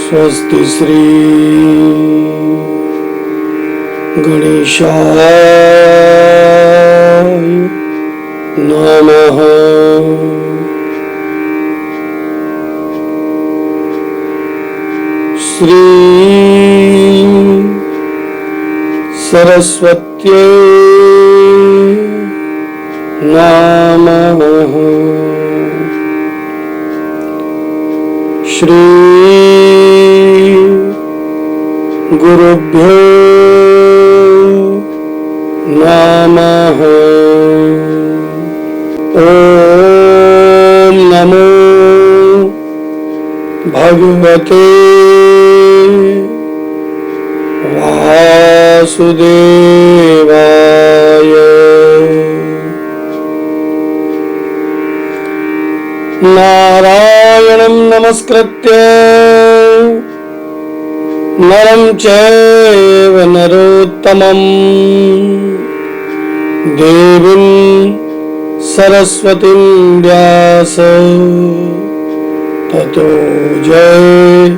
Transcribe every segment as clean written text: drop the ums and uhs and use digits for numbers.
स्वस्ति श्री गणेशाय नमः। श्री सरस्वत्यै नमः। श्री गुरुभ्यो नमः। ओम नमो भगवते वासुदेवाय। नारायणं नमस्कृत्य नरं चैव नरोत्तमं देवीं सरस्वतीं व्यास ततो जयमुदीरयेत्।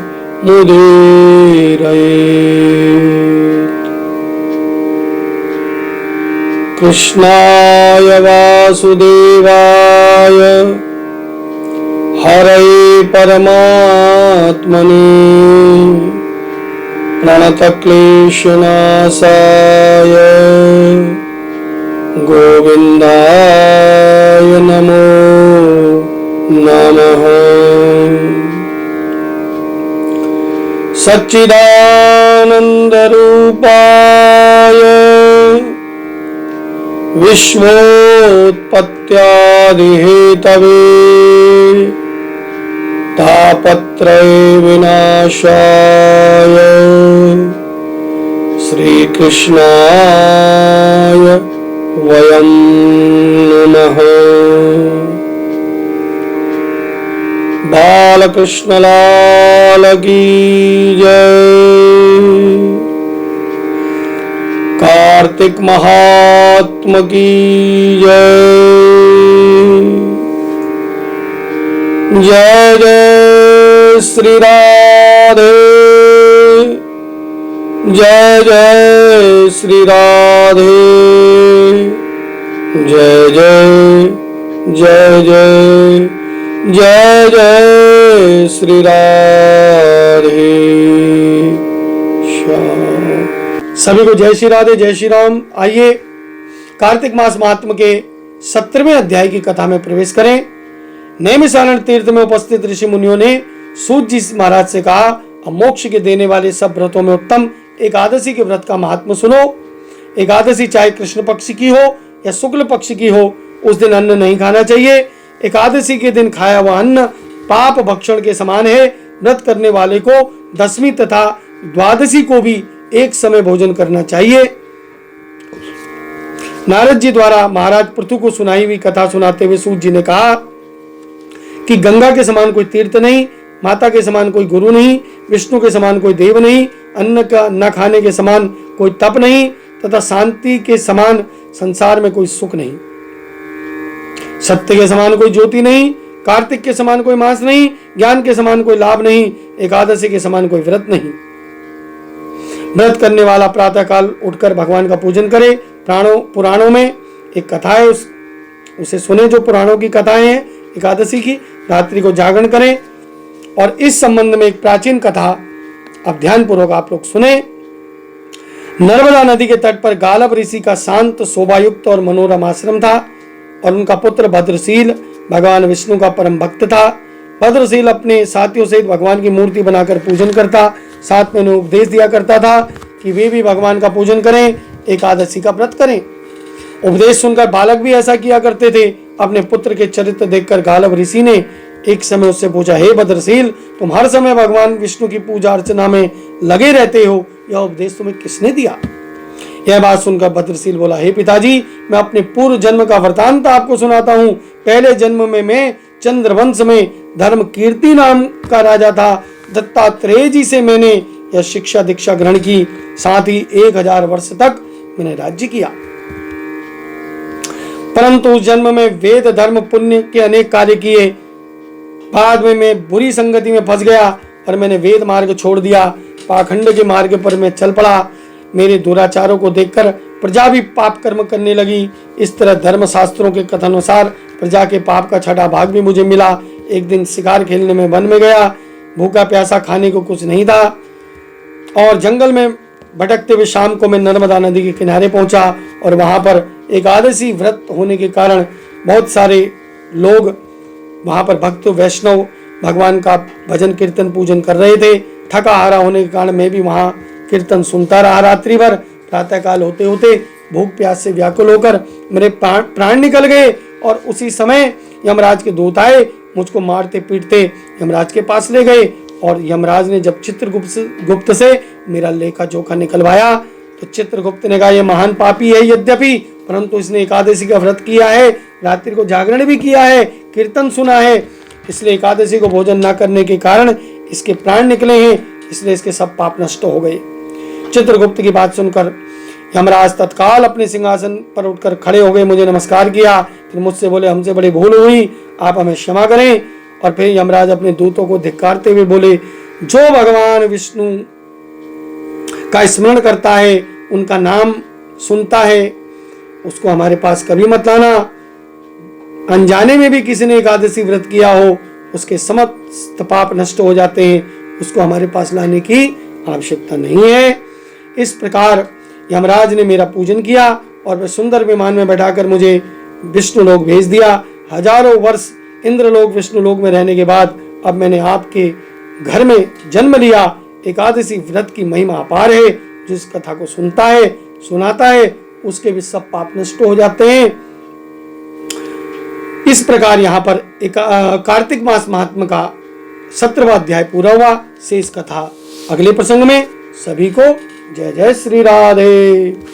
कृष्णाय वासुदेवाय हरये परमात्मने प्रणतक्लेशनाशाय गोविन्दाय नमो नमः। सच्चिदानन्दरूपाय विश्वोत्पत्त्यादिहेतवे तापत्रय विनाशाय श्रीकृष्णाय वयं नमः। बालकृष्ण लाल की जय। कार्तिक महात्मा की जय। जय जय श्री राधे। जय जय श्री राधे। जय जय जय जय जय जय श्री राधे श्याम। सभी को जय श्री राधे, जय श्री राम। आइए कार्तिक मास महात्म के 17वें अध्याय की कथा में प्रवेश करें। नैमिषारण्य तीर्थ में उपस्थित ऋषि मुनियों ने सूत जी महाराज से कहा, अब मोक्ष के देने वाले सब व्रतों में उत्तम एकादशी के व्रत का महात्म सुनो। एकादशी चाहे कृष्ण पक्ष की हो या शुक्ल पक्ष की हो, उस दिन अन्न नहीं खाना चाहिए। एकादशी के दिन खाया हुआ अन्न पाप भक्षण के समान है। व्रत करने वाले को दशमी तथा द्वादशी को भी एक समय भोजन करना चाहिए। नारद जी द्वारा महाराज पृथु को सुनाई हुई कथा सुनाते हुए सूत जी ने कहा कि गंगा के समान कोई तीर्थ नहीं, माता के समान कोई गुरु नहीं, विष्णु के समान कोई देव नहीं, अन्न का न खाने के समान कोई तप नहीं, तथा शांति के समान संसार में कोई सुख नहीं। सत्य के समान कोई ज्योति नहीं, कार्तिक के समान कोई मास नहीं, ज्ञान के समान कोई लाभ नहीं, एकादशी के समान कोई व्रत नहीं। व्रत करने वाला प्रातः काल उठकर भगवान का पूजन करे। पुराणों में एक कथा है, उसे सुने। जो पुराणों की कथाएं हैं एकादशी की, रात्रि को जागरण करें। और इस संबंध में एक प्राचीन कथा अब ध्यान पूर्वक आप लोग सुने। नर्मदा नदी के तट पर गालब ऋषि का शांत, शोभायुक्त और मनोरम आश्रम था और उनका पुत्र भद्रशील भगवान विष्णु का परम भक्त था। भद्रशील अपने साथियों सहित भगवान की मूर्ति बनाकर पूजन करता, साथ में उन्हें उपदेश दिया करता था कि वे भी भगवान का पूजन करें, एकादशी का व्रत करें। उपदेश सुनकर बालक भी ऐसा किया करते थे। अपने पुत्र के चरित्र देखकर गालब ऋषि ने एक समय उससे पूछा, हे भद्रशील, तुम हर समय भगवान विष्णु की पूजा अर्चना में लगे रहते हो, यह उपदेश तुम्हें किसने दिया? यह बात सुनकर भद्रशील बोला, हे पिताजी, मैं अपने पूर्व जन्म का वृतांत आपको सुनाता हूँ। पहले जन्म में मैं चंद्रवंश में धर्म कीर्ति नाम का राजा था। दत्तात्रेय जी से मैंने यह शिक्षा दीक्षा ग्रहण की, साथ ही 1000 वर्ष तक मैंने राज्य किया। परंतु उस जन्म में वेद धर्म पुण्य के अनेक कार्य किए। बाद में मैं बुरी संगति में फंस गया और मैंने वेद मार्ग छोड़ दिया, पाखंड के मार्ग पर मैं चल पड़ा। मेरे दुराचारों को देखकर प्रजा भी पाप कर्म करने लगी। इस तरह धर्म शास्त्रों के कथन अनुसार प्रजा के पाप का छठा भाग भी मुझे मिला। एक दिन शिकार खेलने में वन में गया, भूखा प्यासा, खाने को कुछ नहीं था और जंगल में भटकते हुए शाम को मैं नर्मदा नदी के किनारे पहुंचा और वहां पर एकादशी व्रत होने के कारण बहुत सारे लोग वहां पर भक्त वैष्णव भगवान का भजन कीर्तन पूजन कर रहे थे। थका हारा होने के कारण मैं भी वहां कीर्तन सुनता रहा रात्रि भर। प्रातःकाल होते होते भूख प्यास से व्याकुल होकर मेरे प्राण निकल गए और उसी समय यमराज के दूत आए, मुझको मारते पीटते यमराज के पास ले गए। और यमराज ने जब चित्रगुप्त से मेरा लेखा जोखा निकलवाया तो चित्रगुप्त ने कहा, यह महान पापी है यद्यपि, परंतु इसने एकादशी का व्रत किया है, रात्रि को जागरण भी किया है, कीर्तन सुना है, इसलिए एकादशी को भोजन न करने के कारण इसके प्राण निकले हैं, इसलिए इसके सब पाप नष्ट हो गए। चित्रगुप्त की बात सुनकर यमराज तत्काल अपने सिंहासन पर उठकर खड़े हो गए, मुझे नमस्कार किया, फिर मुझसे बोले, हमसे बड़ी भूल हुई, आप हमें क्षमा करें। और फिर यमराज अपने दूतों को धिक्कारते हुए बोले, जो भगवान विष्णु का स्मरण करता है, उनका नाम सुनता है, उसको हमारे पास कभी मत लाना। अनजाने में भी किसी ने एकादशी व्रत किया हो, उसके समस्त पाप नष्ट हो जाते हैं, उसको हमारे पास लाने की आवश्यकता नहीं है। इस प्रकार यमराज ने मेरा पूजन किया और वह सुंदर विमान में बैठाकर मुझे विष्णु लोक भेज दिया। हजारों वर्ष इंद्रलोक विष्णु लोक में रहने के बाद अब मैंने आपके घर में जन्म लिया। एकादशी व्रत की महिमा अपार है, जिस कथा को सुनता है सुनाता है उसके भी सब पाप नष्ट हो जाते हैं। इस प्रकार यहाँ पर एक कार्तिक मास महात्मा का 17वां अध्याय पूरा हुआ। शेष कथा अगले प्रसंग में। सभी को जय जय श्री राधे।